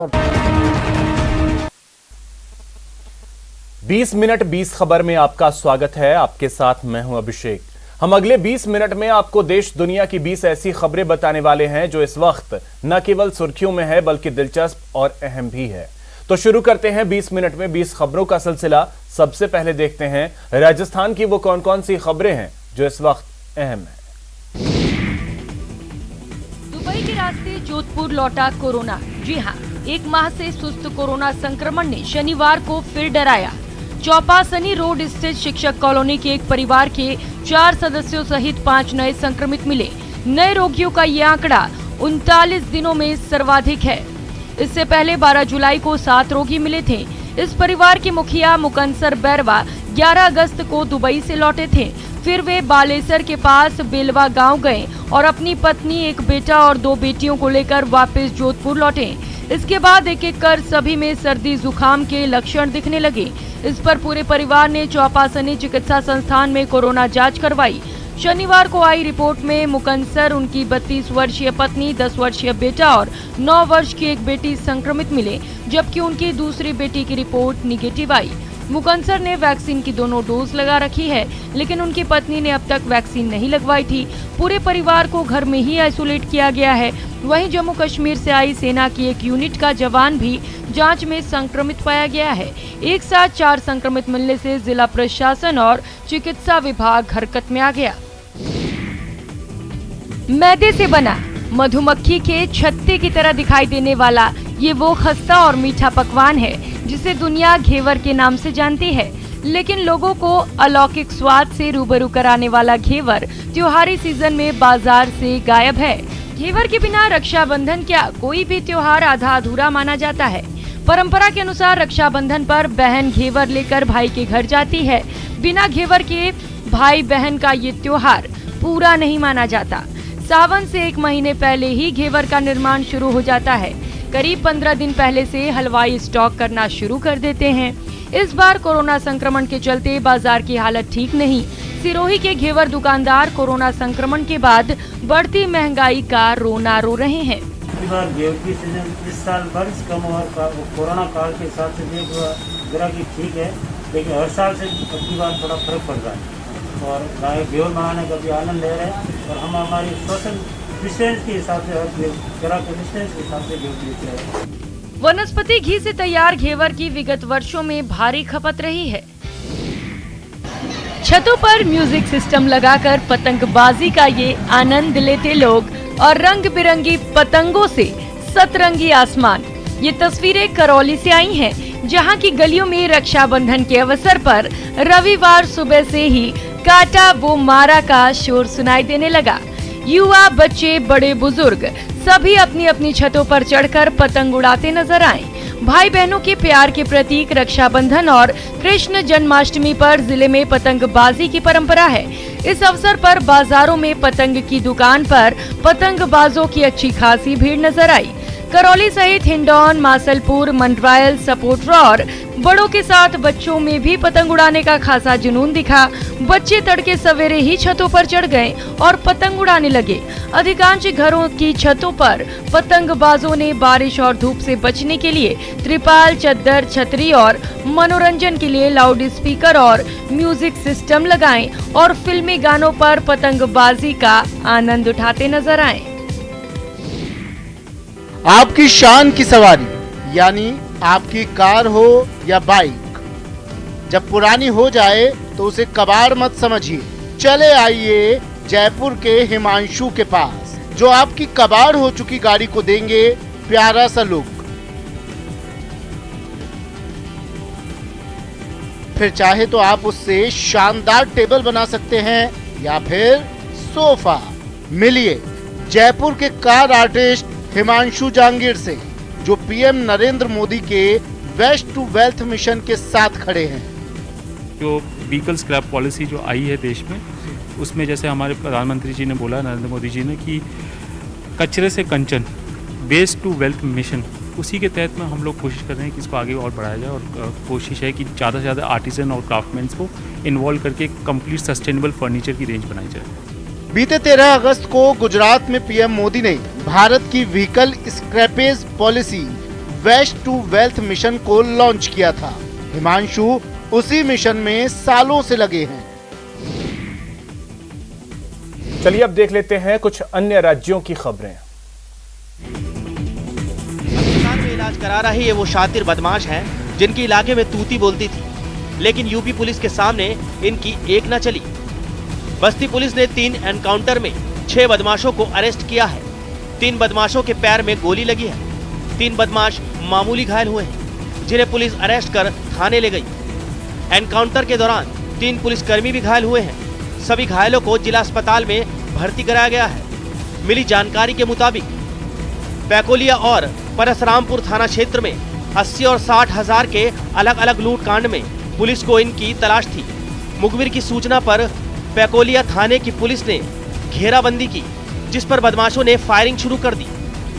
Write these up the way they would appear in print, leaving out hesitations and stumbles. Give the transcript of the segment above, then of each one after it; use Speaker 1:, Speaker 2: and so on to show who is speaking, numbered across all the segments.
Speaker 1: 20 minute 20 खबर में आपका स्वागत है। आपके साथ मैं हूं अभिषेक। हम अगले 20 मिनट में आपको देश दुनिया की 20 ऐसी खबरें बताने वाले हैं जो इस वक्त न केवल सुर्खियों में है बल्कि दिलचस्प और अहम भी है। तो शुरू करते हैं 20 मिनट में 20 खबरों का सिलसिला। सबसे पहले देखते हैं राजस्थान की वो कौन कौन सी खबरें हैं जो इस वक्त अहम है।
Speaker 2: दुबई के रास्ते जोधपुर लौटा कोरोना। जी हाँ, एक माह से सुस्त कोरोना संक्रमण ने शनिवार को फिर डराया। चौपासनी रोड स्थित शिक्षक कॉलोनी के एक परिवार के 4 सदस्यों सहित 5 नए संक्रमित मिले। नए रोगियों का ये आंकड़ा 39 दिनों में सर्वाधिक है। इससे पहले 12 जुलाई को 7 रोगी मिले थे। इस परिवार के मुखिया मुकंसर बैरवा 11 अगस्त को दुबई से लौटे थे। फिर वे बालेसर के पास बेलवा गांव गए और अपनी पत्नी, एक बेटा और 2 बेटियों को लेकर वापस जोधपुर लौटे। इसके बाद एक एक कर सभी में सर्दी जुकाम के लक्षण दिखने लगे। इस पर पूरे परिवार ने चौपासनी चिकित्सा संस्थान में कोरोना जांच करवाई। शनिवार को आई रिपोर्ट में मुकंसर, उनकी 32 वर्षीय पत्नी, 10 वर्षीय बेटा और 9 वर्ष की एक बेटी संक्रमित मिले, जबकि उनकी दूसरी बेटी की रिपोर्ट निगेटिव आई। मुकंसर ने वैक्सीन की दोनों डोज लगा रखी है, लेकिन उनकी पत्नी ने अब तक वैक्सीन नहीं लगवाई थी। पूरे परिवार को घर में ही आइसोलेट किया गया है। वहीं जम्मू कश्मीर से आई सेना की एक यूनिट का जवान भी जांच में संक्रमित पाया गया है। एक साथ 4 संक्रमित मिलने से जिला प्रशासन और चिकित्सा विभाग हरकत में आ गया। मैदे से बना मधुमक्खी के छत्ते की तरह दिखाई देने वाला ये वो खस्ता और मीठा पकवान है जिसे दुनिया घेवर के नाम से जानती है। लेकिन लोगों को अलौकिक स्वाद से रूबरू कराने वाला घेवर त्योहारी सीजन में बाजार से गायब है। घेवर के बिना रक्षाबंधन क्या, कोई भी त्योहार आधा अधूरा माना जाता है। परंपरा के अनुसार रक्षाबंधन पर बहन घेवर लेकर भाई के घर जाती है। बिना घेवर के भाई बहन का ये त्योहार पूरा नहीं माना जाता। सावन से 1 महीने पहले ही घेवर का निर्माण शुरू हो जाता है। करीब 15 दिन पहले से हलवाई स्टॉक करना शुरू कर देते हैं। इस बार कोरोना संक्रमण के चलते बाजार की हालत ठीक नहीं। सिरोही के घेवर दुकानदार कोरोना संक्रमण के बाद बढ़ती महंगाई का रोना रो रहे हैं।
Speaker 3: घेवर की सीजन इस साल बारिश कम और कोरोना काल के हिसाब से देख ग्राहकी ठीक है, लेकिन हर साल से अगली बार थोड़ा फर्क पड़ रहा है और घेवर बनाने का भी आनंद ले रहे हैं और हम हमारी सोशल डिस्टेंस के हिसाब से ग्राहक के डिस्टेंस के हिसाब से घेवर बेच रहे हैं।
Speaker 2: वनस्पति घी से तैयार घेवर की विगत वर्षों में भारी खपत रही है। छतों पर म्यूजिक सिस्टम लगाकर पतंगबाजी का ये आनंद लेते लोग और रंग बिरंगी पतंगों से सतरंगी आसमान। ये तस्वीरें करौली से आई हैं, जहां की गलियों में रक्षाबंधन के अवसर पर रविवार सुबह से ही काटा वो मारा का शोर सुनाई देने लगा। युवा, बच्चे, बड़े बुजुर्ग सभी अपनी अपनी छतों पर चढ़कर पतंग उड़ाते नजर आए। भाई बहनों के प्यार के प्रतीक रक्षाबंधन और कृष्ण जन्माष्टमी पर जिले में पतंगबाजी की परंपरा है। इस अवसर पर बाजारों में पतंग की दुकान पर पतंगबाजों की अच्छी खासी भीड़ नजर आई। करौली सहित हिंडौन, मासलपुर, मंडरायल, सपोटरा और बड़ों के साथ बच्चों में भी पतंग उड़ाने का खासा जुनून दिखा। बच्चे तड़के सवेरे ही छतों पर चढ़ गए और पतंग उड़ाने लगे। अधिकांश घरों की छतों पर पतंगबाजों ने बारिश और धूप से बचने के लिए त्रिपाल, चद्दर, छतरी और मनोरंजन के लिए लाउड स्पीकर और म्यूजिक सिस्टम लगाए और फिल्मी गानों पर पतंगबाजी का आनंद उठाते नजर आए।
Speaker 4: आपकी शान की सवारी, यानी आपकी कार हो या बाइक, जब पुरानी हो जाए तो उसे कबाड़ मत समझिए। चले आइए जयपुर के हिमांशु के पास, जो आपकी कबाड़ हो चुकी गाड़ी को देंगे प्यारा सा लुक। फिर चाहे तो आप उससे शानदार टेबल बना सकते हैं या फिर सोफा। मिलिए जयपुर के कार आर्टिस्ट हिमांशु जांगीर से, जो पीएम नरेंद्र मोदी के वेस्ट टू वेल्थ मिशन के साथ खड़े हैं।
Speaker 5: जो व्हीकल स्क्रैप पॉलिसी जो आई है देश में, उसमें जैसे हमारे प्रधानमंत्री जी ने बोला, नरेंद्र मोदी जी ने, कि कचरे से कंचन, वेस्ट टू वेल्थ मिशन, उसी के तहत में हम लोग कोशिश कर रहे हैं कि इसको आगे और बढ़ाया जाए और कोशिश है कि ज़्यादा से ज़्यादा आर्टिसन और क्राफ्टमैन्स को इन्वॉल्व करके कंप्लीट सस्टेनेबल फर्नीचर की रेंज बनाई जाए।
Speaker 4: बीते 13 अगस्त को गुजरात में पीएम मोदी ने भारत की vehicle scrappage policy waste to wealth mission को लॉन्च किया था। हिमांशु उसी मिशन में सालों से लगे हैं।
Speaker 1: चलिए अब देख लेते हैं कुछ अन्य राज्यों की खबरें।
Speaker 6: पाकिस्तान में इलाज करा रही ये वो शातिर बदमाश हैं जिनकी इलाके में तूती बोलती थी, लेकिन यूपी पुलिस के सामने इनकी एक न चली। बस्ती पुलिस ने 3 एनकाउंटर में 6 बदमाशों को अरेस्ट किया है। 3 बदमाशों के पैर में गोली लगी है। 3 बदमाश मामूली घायल हुए हैं, जिन्हें पुलिस अरेस्ट कर थाने ले गई। एनकाउंटर के दौरान 3 पुलिसकर्मी भी घायल हुए हैं। सभी घायलों को जिला अस्पताल में भर्ती कराया गया है। मिली जानकारी के मुताबिक पैकोलिया और परसरामपुर थाना क्षेत्र में 80 और 60 हजार के अलग अलग लूट कांड में पुलिस को इनकी तलाश थी। मुखबिर की सूचना पर पैकोलिया थाने की पुलिस ने घेराबंदी की, जिस पर बदमाशों ने फायरिंग शुरू कर दी।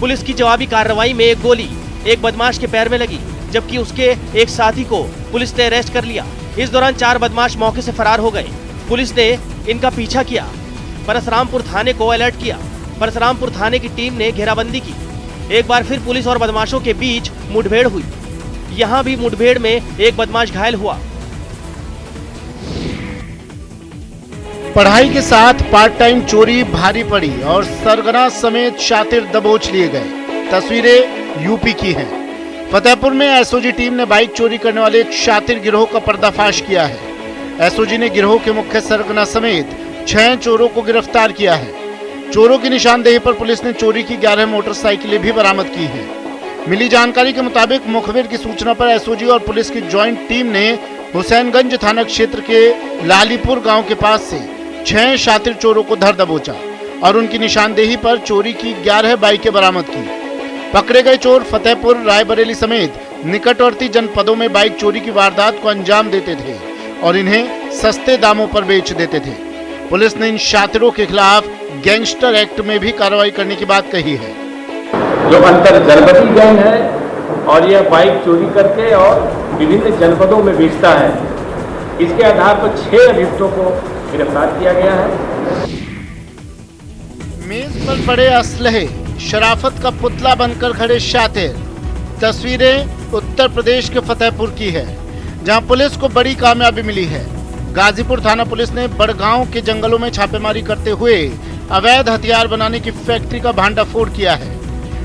Speaker 6: पुलिस की जवाबी कार्रवाई में एक गोली एक बदमाश के पैर में लगी, जबकि उसके एक साथी को पुलिस ने अरेस्ट कर लिया। इस दौरान 4 बदमाश मौके से फरार हो गए। पुलिस ने इनका पीछा किया, परसरामपुर थाने को अलर्ट किया। परसरामपुर थाने की टीम ने घेराबंदी की। एक बार फिर पुलिस और बदमाशों के बीच मुठभेड़ हुई। यहां भी मुठभेड़ में एक बदमाश घायल हुआ।
Speaker 4: पढ़ाई के साथ पार्ट टाइम चोरी भारी पड़ी और सरगना समेत शातिर दबोच लिए गए। तस्वीरें यूपी की हैं। फतेहपुर में एसओजी टीम ने बाइक चोरी करने वाले एक शातिर गिरोह का पर्दाफाश किया है। एसओजी ने गिरोह के मुख्य सरगना समेत 6 चोरों को गिरफ्तार किया है। चोरों की निशानदेही पर पुलिस ने चोरी की 11 मोटरसाइकिलें भी बरामद की हैं। मिली जानकारी के मुताबिक मुखबिर की सूचना पर एसओजी और पुलिस की ज्वाइंट टीम ने हुसैनगंज थाना क्षेत्र के लालीपुर गांव के पास से 6 शातिर चोरों को धर दबोचा और उनकी निशानदेही पर चोरी की 11 बाइकें बरामद की। पकड़े गए चोर फतेहपुर, रायबरेली समेत निकटवर्ती जनपदों में बाइक चोरी की वारदात को अंजाम देते थे और इन्हें सस्ते दामों पर बेच देते थे। पुलिस ने इन शातिरों के खिलाफ गैंगस्टर एक्ट में भी कार्रवाई करने की बात कही है।
Speaker 7: जो अंतर जनपदी गैंग है और यह बाइक चोरी करके और विभिन्न जनपदों में बेचता है, इसके आधार पर 6 अभियुक्तों को गिरफ्तार किया गया है।
Speaker 4: मेज पर पड़े असलहे, शराफत का पुतला बनकर खड़े शातिर। तस्वीरें उत्तर प्रदेश के फतेहपुर की है, जहां पुलिस को बड़ी कामयाबी मिली है। गाजीपुर थाना पुलिस ने बड़गांव के जंगलों में छापेमारी करते हुए अवैध हथियार बनाने की फैक्ट्री का भांडाफोड़ किया है।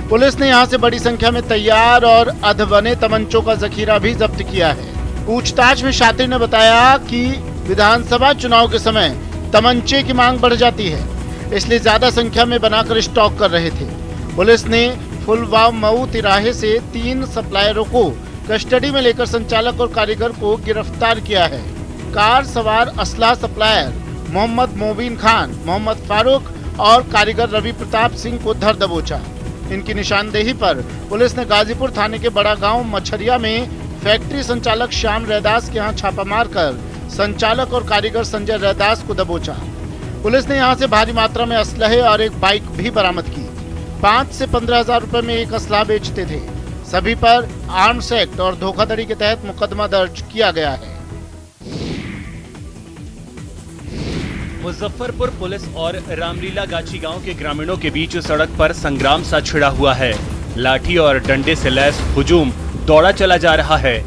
Speaker 4: पुलिस ने यहां से बड़ी संख्या में तैयार और अधबने तमंचों का जखीरा भी जब्त किया है। पूछताछ में शातिर ने बताया कि विधानसभा चुनाव के समय तमंचे की मांग बढ़ जाती है, इसलिए ज्यादा संख्या में बनाकर स्टॉक कर रहे थे। पुलिस ने फुलवाव मऊ तिराहे से 3 सप्लायरों को कस्टडी में लेकर संचालक और कारीगर को गिरफ्तार किया है। कार सवार असला सप्लायर मोहम्मद मोबिन खान, मोहम्मद फारूक और कारीगर रवि प्रताप सिंह को धर दबोचा। इनकी निशानदेही पर पुलिस ने गाजीपुर थाने के बड़ा गांव मछरिया में फैक्ट्री संचालक श्याम रैदास के यहाँ छापा मारकर संचालक और कारीगर संजय रैदास को दबोचा। पुलिस ने यहां से भारी मात्रा में असलहे और एक बाइक भी बरामद की। 5 से 15 हजार रुपए में एक असला बेचते थे। सभी पर आर्म्स एक्ट और धोखाधड़ी के तहत मुकदमा दर्ज किया गया है।
Speaker 1: मुजफ्फरपुर पुलिस और रामलीला गाची गांव के ग्रामीणों के बीच सड़क पर संग्राम सा छिड़ा हुआ है। लाठी और डंडे से लैस हुजूम दौड़ा चला जा रहा है।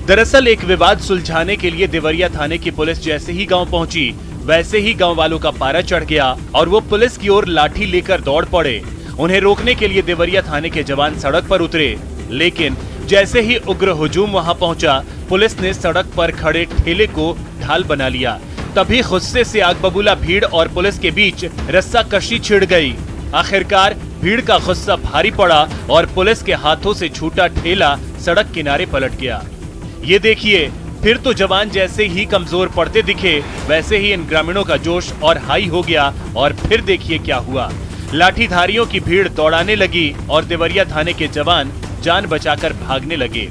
Speaker 1: दरअसल एक विवाद सुलझाने के लिए देवरिया थाने की पुलिस जैसे ही गांव पहुंची, वैसे ही गांव वालों का पारा चढ़ गया और वो पुलिस की ओर लाठी लेकर दौड़ पड़े। उन्हें रोकने के लिए देवरिया थाने के जवान सड़क पर उतरे, लेकिन जैसे ही उग्र हुजूम वहां पहुंचा, पुलिस ने सड़क पर खड़े ठेले को ढाल बना लिया। तभी गुस्से से आग बबूला भीड़ और पुलिस के बीच रस्साकशी छिड़ गई। आखिरकार भीड़ का गुस्सा भारी पड़ा और पुलिस के हाथों से छूटा ठेला सड़क किनारे पलट गया। ये देखिए, फिर तो जवान जैसे ही कमजोर पड़ते दिखे, वैसे ही इन ग्रामीणों का जोश और हाई हो गया। और फिर देखिए क्या हुआ। लाठीधारियों की भीड़ दौड़ाने लगी और देवरिया थाने के जवान जान बचाकर भागने लगे।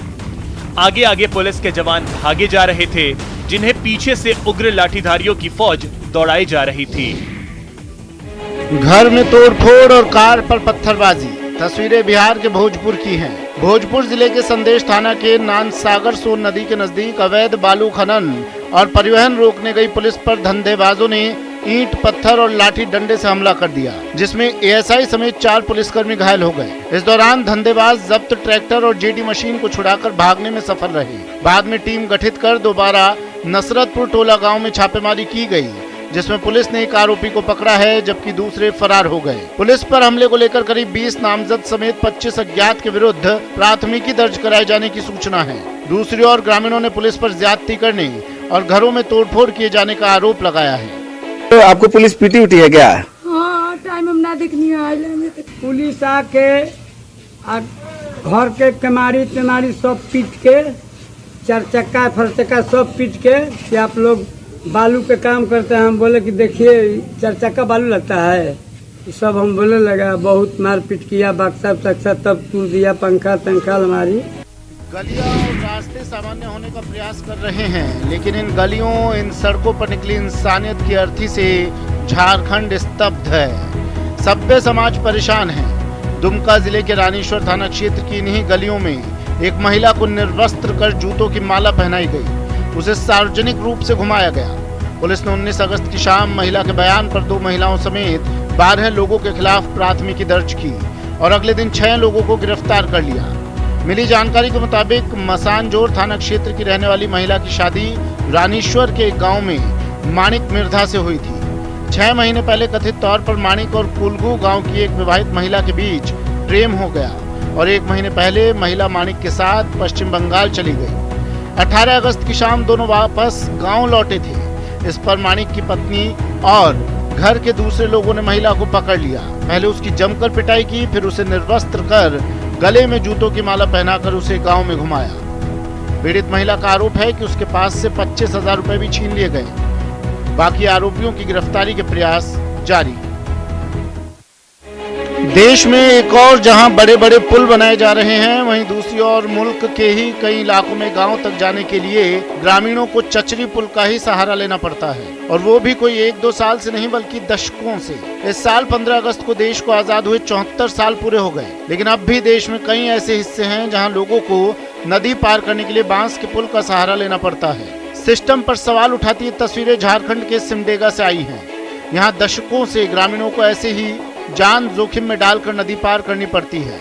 Speaker 1: आगे आगे पुलिस के जवान भागे जा रहे थे, जिन्हें पीछे से उग्र लाठीधारियों की फौज दौड़ाई जा रही थी।
Speaker 4: घर में तोड़फोड़ और कार पर पत्थरबाजी। तस्वीरें बिहार के भोजपुर की हैं। भोजपुर जिले के संदेश थाना के नानसागर सोन नदी के नजदीक अवैध बालू खनन और परिवहन रोकने गई पुलिस पर धंधेबाजों ने ईंट, पत्थर और लाठी डंडे से हमला कर दिया, जिसमें एएसआई समेत 4 पुलिसकर्मी घायल हो गए। इस दौरान धंधेबाज जब्त ट्रैक्टर और जेडी मशीन को छुड़ाकर भागने में सफल रहे। बाद में टीम गठित कर दोबारा नसरतपुर टोला गाँव में छापेमारी की गयी, जिसमें पुलिस ने एक आरोपी को पकड़ा है, जबकि दूसरे फरार हो गए। पुलिस पर हमले को लेकर करीब 20 नामजद समेत 25 अज्ञात के विरुद्ध प्राथमिकी दर्ज कराए जाने की सूचना है। दूसरी ओर ग्रामीणों ने पुलिस पर ज्यादती करने और घरों में तोड़फोड़ किए जाने का आरोप लगाया है।
Speaker 8: तो आपको पुलिस पीटी उठी है क्या?
Speaker 9: हाँ, टाइम हम ना देखनी है। पुलिस आके घर के कमारी तमारी सब पीट के, 4 चक्का फरचक्का सब पीट के कि आप लोग बालू पे काम करते हैं। हम बोले कि देखिए 4 चक्का बालू लगता है, ये सब हम बोले लगा। बहुत मारपीट किया, बक्सा तक्सा तब तोड़ दिया, पंखा तंखा अलमारी।
Speaker 4: गलियां और रास्ते सामान्य होने का प्रयास कर रहे हैं, लेकिन इन गलियों, इन सड़कों पर निकली इंसानियत की अर्थी से झारखंड स्तब्ध है। सभ्य समाज परेशान है। दुमका जिले के रानीश्वर थाना क्षेत्र की इन्हीं गलियों में एक महिला को निर्वस्त्र कर जूतों की माला पहनाई गई, उसे सार्वजनिक रूप से घुमाया गया। पुलिस ने 19 अगस्त की शाम महिला के बयान पर 2 महिलाओं समेत 12 लोगों के खिलाफ प्राथमिकी दर्ज की और अगले दिन 6 लोगों को गिरफ्तार कर लिया। मिली जानकारी के मुताबिक मसानजोर थाना क्षेत्र की रहने वाली महिला की शादी रानीश्वर के एक गाँव में माणिक मिर्धा से हुई थी। 6 महीने पहले कथित तौर पर माणिक और कुलगू गाँव की एक विवाहित महिला के बीच प्रेम हो गया और 1 महीने पहले महिला माणिक के साथ पश्चिम बंगाल चली गई। 18 अगस्त की शाम दोनों वापस गांव लौटे थे। इस पर माणिक की पत्नी और घर के दूसरे लोगों ने महिला को पकड़ लिया। पहले उसकी जमकर पिटाई की, फिर उसे निर्वस्त्र कर गले में जूतों की माला पहनाकर उसे गांव में घुमाया। पीड़ित महिला का आरोप है कि उसके पास से 25,000 रुपए भी छीन लिए गए। बाकी आरोपियों की गिरफ्तारी के प्रयास जारी। देश में एक और जहां बड़े बड़े पुल बनाए जा रहे हैं, वहीं दूसरी ओर मुल्क के ही कई इलाकों में गांव तक जाने के लिए ग्रामीणों को चचरी पुल का ही सहारा लेना पड़ता है, और वो भी कोई 1-2 साल से नहीं बल्कि दशकों से। इस साल 15 अगस्त को देश को आजाद हुए 74 साल पूरे हो गए, लेकिन अब भी देश में कई ऐसे हिस्से हैं जहाँ लोगों को नदी पार करने के लिए बांस के पुल का सहारा लेना पड़ता है। सिस्टम पर सवाल उठाती तस्वीरें झारखंड के सिमडेगा से आई हैं। यहाँ दशकों से ग्रामीणों को ऐसे ही जान जोखिम में डालकर नदी पार करनी पड़ती है।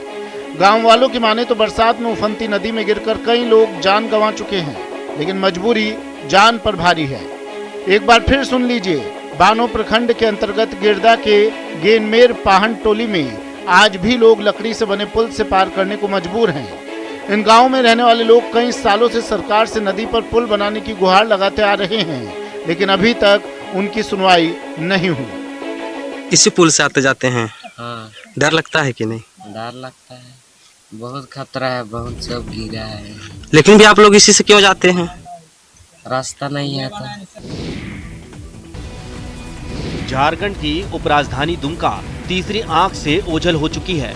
Speaker 4: गांव वालों की माने तो बरसात में उफनती नदी में गिरकर कई लोग जान गंवा चुके हैं, लेकिन मजबूरी जान पर भारी है। एक बार फिर सुन लीजिए, बानो प्रखंड के अंतर्गत गिरदा के गेनमेर पाहन टोली में आज भी लोग लकड़ी से बने पुल से पार करने को मजबूर हैं। इन गाँव में रहने वाले लोग कई सालों से सरकार से नदी पर पुल बनाने की गुहार लगाते आ रहे हैं, लेकिन अभी तक उनकी सुनवाई नहीं हुई।
Speaker 10: इसी पुल से आते जाते हैं।
Speaker 11: हाँ,
Speaker 10: डर लगता है कि नहीं?
Speaker 11: डर लगता है, बहुत खतरा है, बहुत सब गिरा है।
Speaker 10: लेकिन भी आप लोग इसी से क्यों जाते हैं?
Speaker 11: रास्ता नहीं है तो।
Speaker 6: झारखंड की उपराजधानी दुमका तीसरी आंख से ओझल हो चुकी है।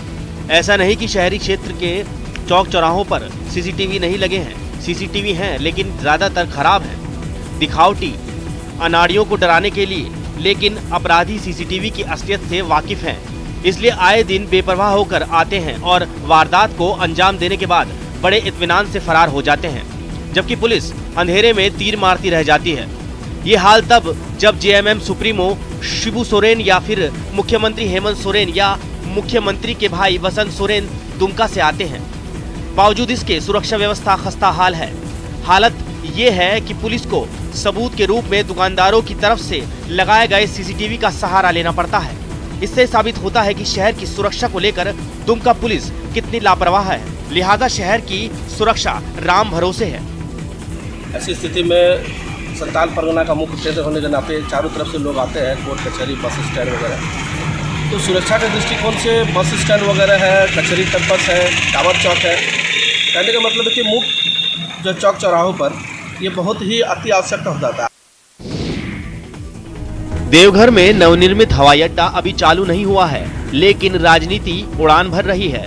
Speaker 6: ऐसा नहीं कि शहरी क्षेत्र के चौक चौराहों पर सीसीटीवी नहीं लगे हैं, सीसीटीवी हैं, लेकिन ज्यादातर खराब हैं, दिखावटी, अनाड़ियों को डराने के लिए। लेकिन अपराधी सीसीटीवी की असलियत से वाकिफ हैं, इसलिए आए दिन बेपरवाह होकर आते हैं और वारदात को अंजाम देने के बाद बड़े इत्मीनान से फरार हो जाते हैं, जबकि पुलिस अंधेरे में तीर मारती रह जाती है। ये हाल तब जब जेएमएम सुप्रीमो शिबू सोरेन या फिर मुख्यमंत्री हेमंत सोरेन या मुख्यमंत्री के भाई वसंत सोरेन दुमका से आते हैं। बावजूद इसके सुरक्षा व्यवस्था खस्ता हाल है। हालत ये है कि पुलिस को सबूत के रूप में दुकानदारों की तरफ से लगाए गए सीसीटीवी का सहारा लेना पड़ता है। इससे साबित होता है कि शहर की सुरक्षा को लेकर दुमका पुलिस कितनी लापरवाह है। लिहाजा शहर की सुरक्षा राम भरोसे है।
Speaker 12: ऐसी स्थिति में संताल परगना का मुख्य केंद्र होने के नाते चारों तरफ से लोग आते हैं, कोर्ट कचहरी, बस स्टैंड वगैरह। तो सुरक्षा के दृष्टिकोण से बस स्टैंड वगैरह है, कचहरी कैंपस है, टावर चौक है। कहने का मतलब है कि मुख्य जो चौक चौराहों पर ये बहुत ही अति आवश्यक हो जाता है।
Speaker 6: देवघर में नवनिर्मित हवाई अड्डा अभी चालू नहीं हुआ है, लेकिन राजनीति उड़ान भर रही है।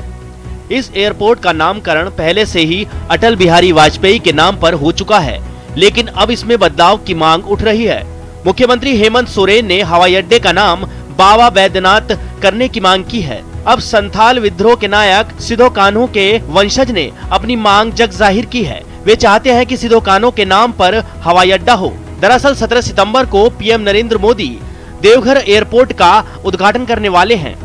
Speaker 6: इस एयरपोर्ट का नामकरण पहले से ही अटल बिहारी वाजपेयी के नाम पर हो चुका है, लेकिन अब इसमें बदलाव की मांग उठ रही है। मुख्यमंत्री हेमंत सोरेन ने हवाई अड्डे का नाम बाबा बैद्यनाथ करने की मांग की है। अब संथाल विद्रोह के नायक सिधो कान्हू के वंशज ने अपनी मांग जग जाहिर की है। वे चाहते हैं कि सिधो कान्हू के नाम पर हवाई अड्डा हो। दरअसल 17 सितंबर को पीएम नरेंद्र मोदी देवघर एयरपोर्ट का उद्घाटन करने वाले हैं।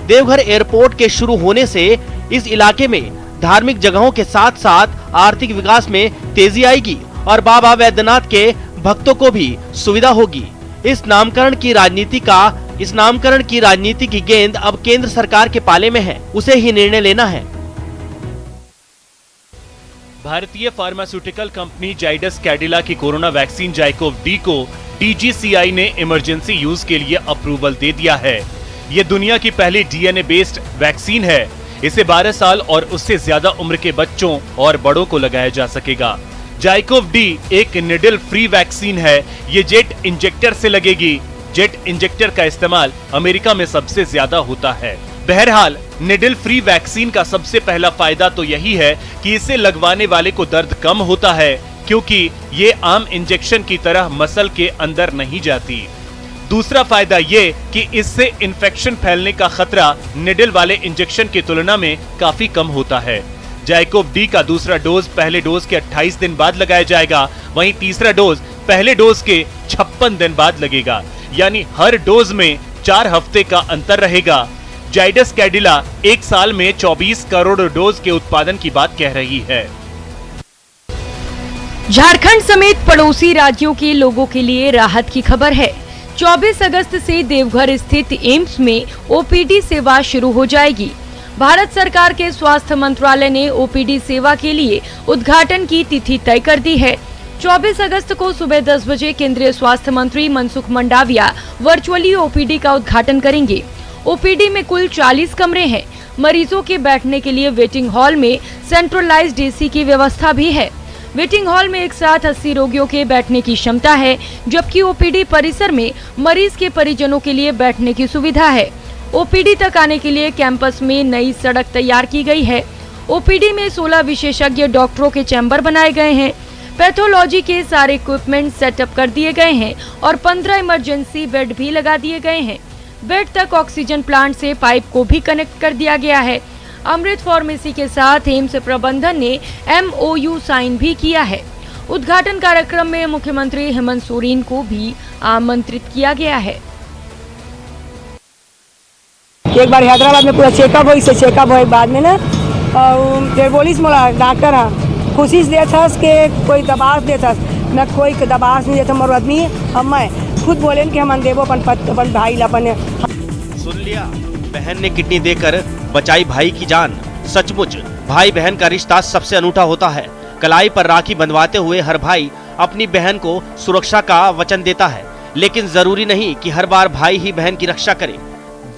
Speaker 6: देवघर एयरपोर्ट के शुरू होने से इस इलाके में धार्मिक जगहों के साथ साथ आर्थिक विकास में तेजी आएगी और बाबा वैद्यनाथ के भक्तों को भी सुविधा होगी। इस नामकरण की राजनीति की गेंद अब केंद्र सरकार के पाले में है, उसे ही निर्णय लेना है।
Speaker 1: भारतीय फार्मास्यूटिकल कंपनी जाइडस कैडिला की कोरोना वैक्सीन जाइकोव डी को DGCI ने इमरजेंसी यूज के लिए अप्रूवल दे दिया है। ये दुनिया की पहली DNA बेस्ड वैक्सीन है। इसे 12 साल और उससे ज्यादा उम्र के बच्चों और बड़ों को लगाया जा सकेगा। जाइकोव डी एक निडल फ्री वैक्सीन है। ये जेट इंजेक्टर से लगेगी। जेट इंजेक्टर का इस्तेमाल अमेरिका में सबसे ज्यादा होता है। बहरहाल निडल फ्री वैक्सीन का सबसे पहला फायदा तो यही है कि इसे लगवाने वाले को दर्द कम होता है, क्योंकि ये आम इंजेक्शन की तरह मसल के अंदर नहीं जाती। दूसरा फायदा ये कि इससे इन्फेक्शन फैलने का खतरा निडल वाले इंजेक्शन की तुलना में काफी कम होता है। जाइकोव डी का दूसरा डोज पहले डोज के 28 दिन बाद लगाया जाएगा, वहीं तीसरा डोज पहले डोज के 56 दिन बाद लगेगा, यानी हर डोज में 4 हफ्ते का अंतर रहेगा। जाइडस कैडिला एक साल में 24 करोड़ डोज के उत्पादन की बात कह रही है।
Speaker 2: झारखंड समेत पड़ोसी राज्यों के लोगों के लिए राहत की खबर है। 24 अगस्त से देवघर स्थित एम्स में OPD सेवा शुरू हो जाएगी। भारत सरकार के स्वास्थ्य मंत्रालय ने OPD सेवा के लिए उद्घाटन की तिथि तय कर दी है। 24 अगस्त को सुबह 10 बजे केंद्रीय स्वास्थ्य मंत्री मनसुख मंडाविया वर्चुअली OPD का उद्घाटन करेंगे। OPD में कुल 40 कमरे हैं। मरीजों के बैठने के लिए वेटिंग हॉल में सेंट्रलाइज्ड AC की व्यवस्था भी है। वेटिंग हॉल में एक साथ 80 रोगियों के बैठने की क्षमता है, जबकि OPD परिसर में मरीज के परिजनों के लिए बैठने की सुविधा है। OPD तक आने के लिए कैंपस में नई सड़क तैयार की गई है। OPD में 16 विशेषज्ञ डॉक्टरों के चैम्बर बनाए गए हैं। पैथोलॉजी के सारे इक्विपमेंट सेटअप कर दिए गए हैं और 15 इमरजेंसी बेड भी लगा दिए गए हैं। बेड तक ऑक्सीजन प्लांट से पाइप को भी कनेक्ट कर दिया गया है। अमृत फार्मेसी के साथ एम्स प्रबंधन ने MOU साइन भी किया है। उद्घाटन कार्यक्रम में मुख्यमंत्री हेमंत सोरेन को भी आमंत्रित किया गया है।
Speaker 13: एक बार हैदराबाद में पूरा चेकअप हुई, से चेकअप हुई बाद में ना बोलिस मोला डॉक्टर हाँ खुशी से देता कि कोई दबाव देता, मैं कोई दबाव नहीं देता। मोर आदमी हम मैं खुद बोले कि हम देवो अपन भाई अपन।
Speaker 6: सुन लिया, बहन ने किडनी देकर बचाई भाई की जान। सचमुच भाई बहन का रिश्ता सबसे अनूठा होता है। कलाई पर राखी बंधवाते हुए हर भाई अपनी बहन को सुरक्षा का वचन देता है, लेकिन जरूरी नहीं कि हर बार भाई ही बहन की रक्षा करे।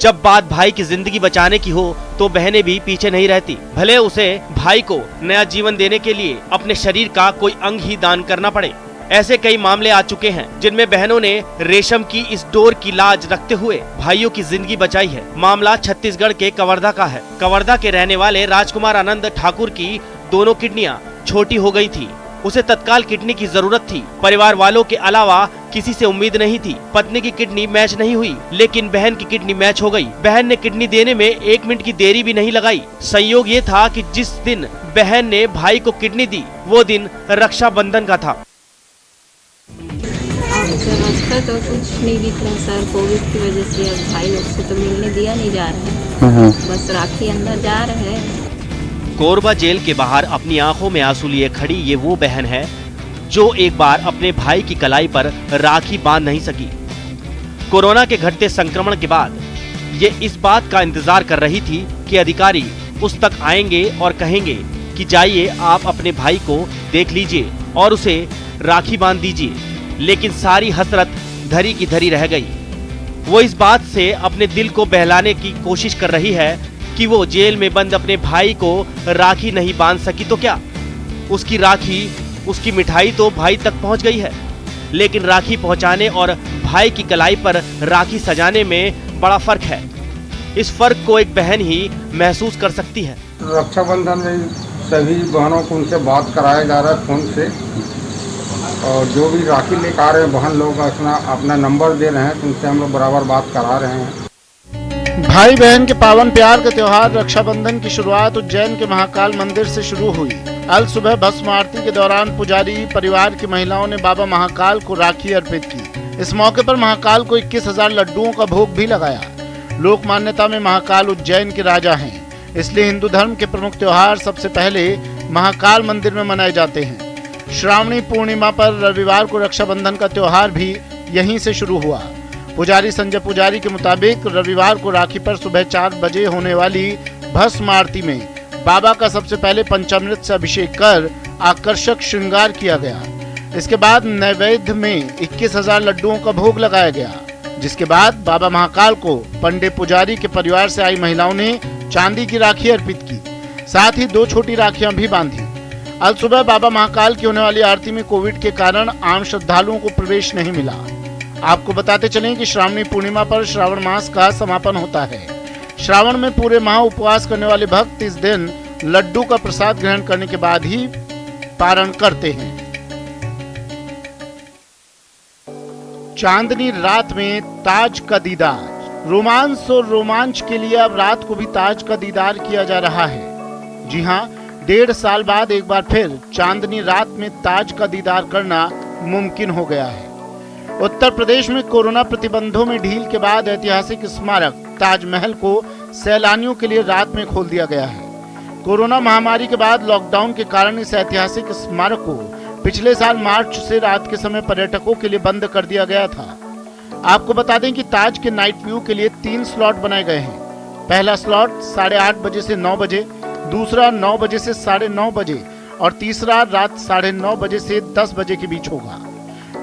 Speaker 6: जब बात भाई की जिंदगी बचाने की हो तो बहनें भी पीछे नहीं रहती, भले उसे भाई को नया जीवन देने के लिए अपने शरीर का कोई अंग ही दान करना पड़े। ऐसे कई मामले आ चुके हैं जिनमें बहनों ने रेशम की इस डोर की लाज रखते हुए भाइयों की जिंदगी बचाई है। मामला छत्तीसगढ़ के कवर्धा का है। कवर्धा के रहने वाले राजकुमार आनंद ठाकुर की दोनों किडनियां छोटी हो गई थी। उसे तत्काल किडनी की जरूरत थी। परिवार वालों के अलावा किसी से उम्मीद नहीं थी। पत्नी की किडनी मैच नहीं हुई, लेकिन बहन की किडनी मैच हो गई। बहन ने किडनी देने में 1 मिनट की देरी भी नहीं लगाई। संयोग ये था कि जिस दिन बहन ने भाई को किडनी दी वो दिन रक्षाबंधन का था।
Speaker 14: रास्ता तो कुछ नहीं दिख रहा सर, कोविड की वजह से अब भाई लोग से तो मिलने दिया नहीं जा रहा है, बस राखी अंदर जा रहे हैं।
Speaker 6: कोरबा जेल के बाहर अपनी आंखों में आंसू लिए खड़ी ये वो बहन है जो एक बार अपने भाई की कलाई पर राखी बांध नहीं सकी। कोरोना के घटते संक्रमण के बाद ये इस बात का इंतजार कर रही थी कि अधिकारी उस तक आएंगे और कहेंगे कि जाइए आप अपने भाई को देख लीजिए और उसे राखी बांध दीजिए, लेकिन सारी हसरत धरी की धरी रह गई। वो इस बात से अपने दिल को बहलाने की कोशिश कर रही है कि वो जेल में बंद अपने भाई को राखी नहीं बांध सकी तो क्या, उसकी राखी उसकी मिठाई तो भाई तक पहुंच गई है, लेकिन राखी पहुंचाने और भाई की कलाई पर राखी सजाने में बड़ा फर्क है। इस फर्क को एक बहन ही महसूस कर सकती है।
Speaker 15: रक्षाबंधन में सभी बहनों को उनसे बात कराया जा रहा है फोन से, और जो भी राखी लेकर आ रहे हैं बहन लोग अपना नंबर दे रहे हैं, तो उनसे हम लोग बराबर बात करा रहे हैं।
Speaker 4: भाई बहन के पावन प्यार का त्योहार रक्षाबंधन की शुरुआत उज्जैन के महाकाल मंदिर से शुरू हुई। कल सुबह भस्म आरती के दौरान पुजारी परिवार की महिलाओं ने बाबा महाकाल को राखी अर्पित की। इस मौके पर महाकाल को 21,000 लड्डुओं का भोग भी लगाया। लोक मान्यता में महाकाल उज्जैन के राजा हैं, इसलिए हिंदू धर्म के प्रमुख त्योहार सबसे पहले महाकाल मंदिर में मनाए जाते हैं। श्रावणी पूर्णिमा पर रविवार को रक्षाबंधन का त्योहार भी यहीं से शुरू हुआ। पुजारी संजय पुजारी के मुताबिक रविवार को राखी पर सुबह 4 बजे होने वाली भस्म आरती में बाबा का सबसे पहले पंचामृत से अभिषेक कर आकर्षक श्रृंगार किया गया। इसके बाद नैवेद्य में 21,000 लड्डुओं का भोग लगाया गया, जिसके बाद बाबा महाकाल को पंडित पुजारी के परिवार से आई महिलाओं ने चांदी की राखी अर्पित की, साथ ही 2 छोटी राखियां भी बांधी। आज सुबह बाबा महाकाल की होने वाली आरती में कोविड के कारण आम श्रद्धालुओं को प्रवेश नहीं मिला। आपको बताते चलें कि श्रावणी पूर्णिमा पर श्रावण मास का समापन होता है। श्रावण में पूरे माह उपवास करने वाले भक्त इस दिन लड्डू का प्रसाद ग्रहण करने के बाद ही पारण करते हैं। चांदनी रात में ताज का दीदार। रोमांस और रोमांच के लिए अब रात को भी ताज का दीदार किया जा रहा है। जी हां, 1.5 साल बाद एक बार फिर चांदनी रात में ताज का दीदार करना मुमकिन हो गया है। उत्तर प्रदेश में कोरोना प्रतिबंधों में ढील के बाद ऐतिहासिक स्मारक ताजमहल को सैलानियों के लिए रात में खोल दिया गया है। कोरोना महामारी के बाद लॉकडाउन के कारण इस ऐतिहासिक स्मारक को पिछले साल मार्च से रात के समय पर्यटकों के लिए बंद कर दिया गया था। आपको बता दें कि ताज के नाइट व्यू के लिए 3 स्लॉट बनाए गए हैं। पहला स्लॉट 8:30 बजे से 9 बजे, दूसरा 9 बजे से 9:30 बजे और तीसरा रात 9:30 बजे से 10 बजे के बीच होगा।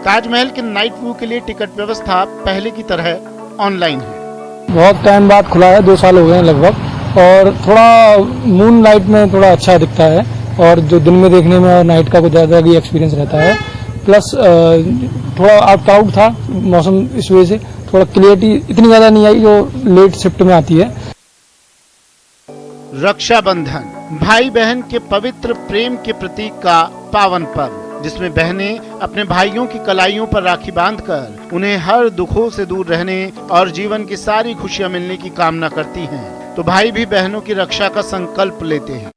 Speaker 4: ताजमहल के नाइट व्यू के लिए टिकट व्यवस्था पहले की तरह ऑनलाइन है।
Speaker 16: बहुत टाइम बाद खुला है, 2 साल हो गए हैं लगभग, और थोड़ा मून लाइट में थोड़ा अच्छा दिखता है और जो दिन में देखने में और नाइट का कुछ ज़्यादा ही एक्सपीरियंस रहता है। प्लस थोड़ा क्लाउड था मौसम, इस वजह से थोड़ा क्लियरिटी इतनी ज़्यादा नहीं आई जो लेट शिफ्ट में आती है।
Speaker 4: रक्षाबंधन भाई बहन के पवित्र प्रेम के प्रतीक का पावन पर्व, जिसमें बहनें अपने भाइयों की कलाइयों पर राखी बांधकर उन्हें हर दुखों से दूर रहने और जीवन की सारी खुशियां मिलने की कामना करती हैं, तो भाई भी बहनों की रक्षा का संकल्प लेते हैं।